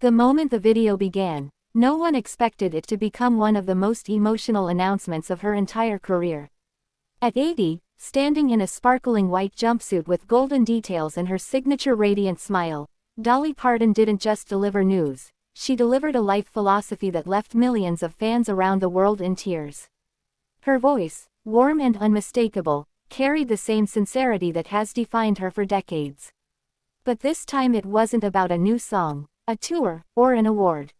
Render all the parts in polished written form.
The moment the video began, no one expected it to become one of the most emotional announcements of her entire career. At 80, standing in a sparkling white jumpsuit with golden details and her signature radiant smile, Dolly Parton didn't just deliver news, she delivered a life philosophy that left millions of fans around the world in tears. Her voice, warm and unmistakable, carried the same sincerity that has defined her for decades. But this time it wasn't about a new song, a tour, or an award.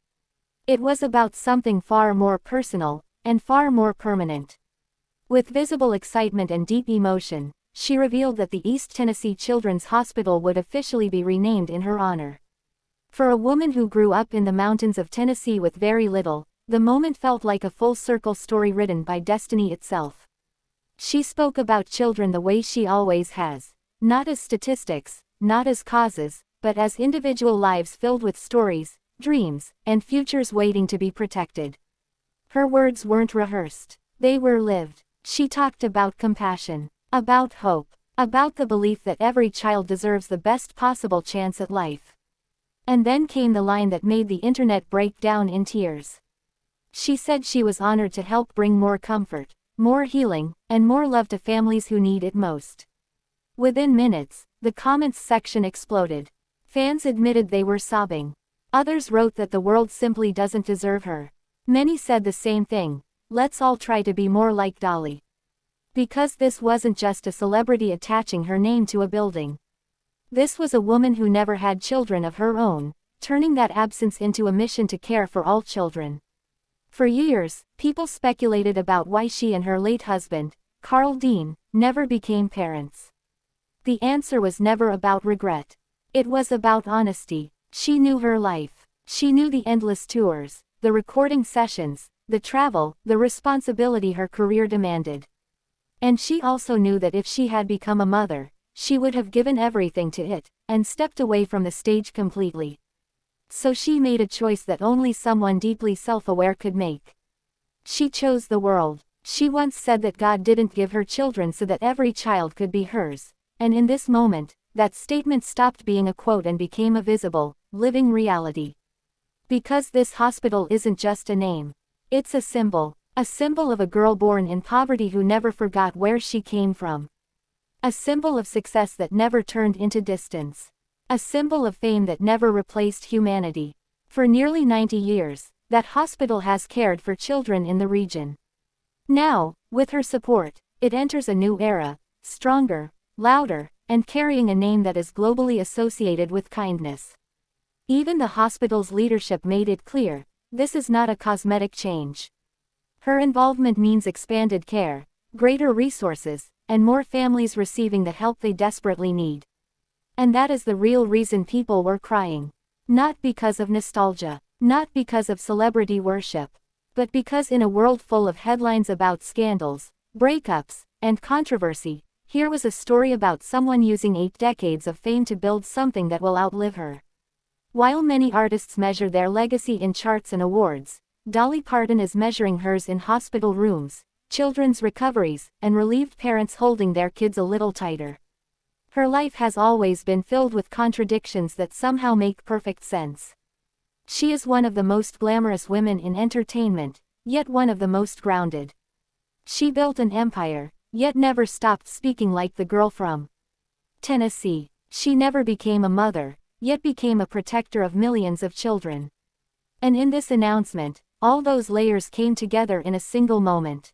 It was about something far more personal, and far more permanent. With visible excitement and deep emotion, she revealed that the East Tennessee Children's Hospital would officially be renamed in her honor. For a woman who grew up in the mountains of Tennessee with very little, the moment felt like a full-circle story written by destiny itself. She spoke about children the way she always has, not as statistics, not as causes, but as individual lives filled with stories, dreams, and futures waiting to be protected. Her words weren't rehearsed, they were lived. She talked about compassion, about hope, about the belief that every child deserves the best possible chance at life. And then came the line that made the internet break down in tears. She said she was honored to help bring more comfort, more healing, and more love to families who need it most. Within minutes, the comments section exploded. Fans admitted they were sobbing. Others wrote that the world simply doesn't deserve her. Many said the same thing: let's all try to be more like Dolly. Because this wasn't just a celebrity attaching her name to a building. This was a woman who never had children of her own, turning that absence into a mission to care for all children. For years, people speculated about why she and her late husband, Carl Dean, never became parents. The answer was never about regret. It was about honesty. She knew her life. She knew the endless tours, the recording sessions, the travel, the responsibility her career demanded. And she also knew that if she had become a mother, she would have given everything to it, and stepped away from the stage completely. So she made a choice that only someone deeply self-aware could make. She chose the world. She once said that God didn't give her children so that every child could be hers, and in this moment, that statement stopped being a quote and became a visible, living reality. Because this hospital isn't just a name. It's a symbol of a girl born in poverty who never forgot where she came from. A symbol of success that never turned into distance. A symbol of fame that never replaced humanity. For nearly 90 years, that hospital has cared for children in the region. Now, with her support, it enters a new era, stronger, louder, and carrying a name that is globally associated with kindness. Even the hospital's leadership made it clear, this is not a cosmetic change. Her involvement means expanded care, greater resources, and more families receiving the help they desperately need. And that is the real reason people were crying. Not because of nostalgia, not because of celebrity worship, but because in a world full of headlines about scandals, breakups, and controversy, here was a story about someone using 8 decades of fame to build something that will outlive her. While many artists measure their legacy in charts and awards, Dolly Parton is measuring hers in hospital rooms, children's recoveries, and relieved parents holding their kids a little tighter. Her life has always been filled with contradictions that somehow make perfect sense. She is one of the most glamorous women in entertainment, yet one of the most grounded. She built an empire, yet never stopped speaking like the girl from Tennessee. She never became a mother, yet became a protector of millions of children. And in this announcement, all those layers came together in a single moment.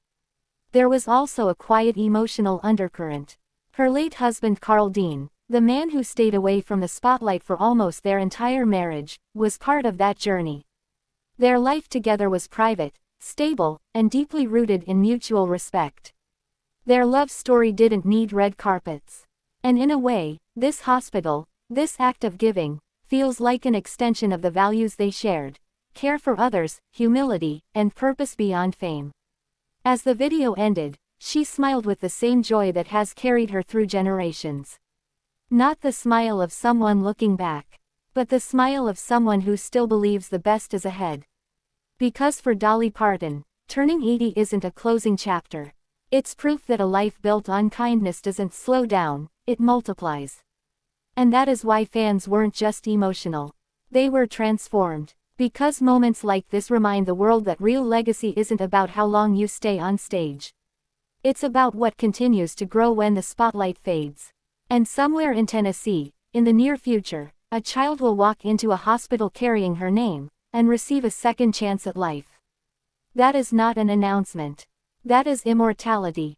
There was also a quiet emotional undercurrent. Her late husband Carl Dean, the man who stayed away from the spotlight for almost their entire marriage, was part of that journey. Their life together was private, stable, and deeply rooted in mutual respect. Their love story didn't need red carpets. And in a way, this hospital, this act of giving, feels like an extension of the values they shared: care for others, humility, and purpose beyond fame. As the video ended, she smiled with the same joy that has carried her through generations. Not the smile of someone looking back, but the smile of someone who still believes the best is ahead. Because for Dolly Parton, turning 80 isn't a closing chapter. It's proof that a life built on kindness doesn't slow down, it multiplies. And that is why fans weren't just emotional. They were transformed. Because moments like this remind the world that real legacy isn't about how long you stay on stage. It's about what continues to grow when the spotlight fades. And somewhere in Tennessee, in the near future, a child will walk into a hospital carrying her name, and receive a second chance at life. That is not an announcement. That is immortality.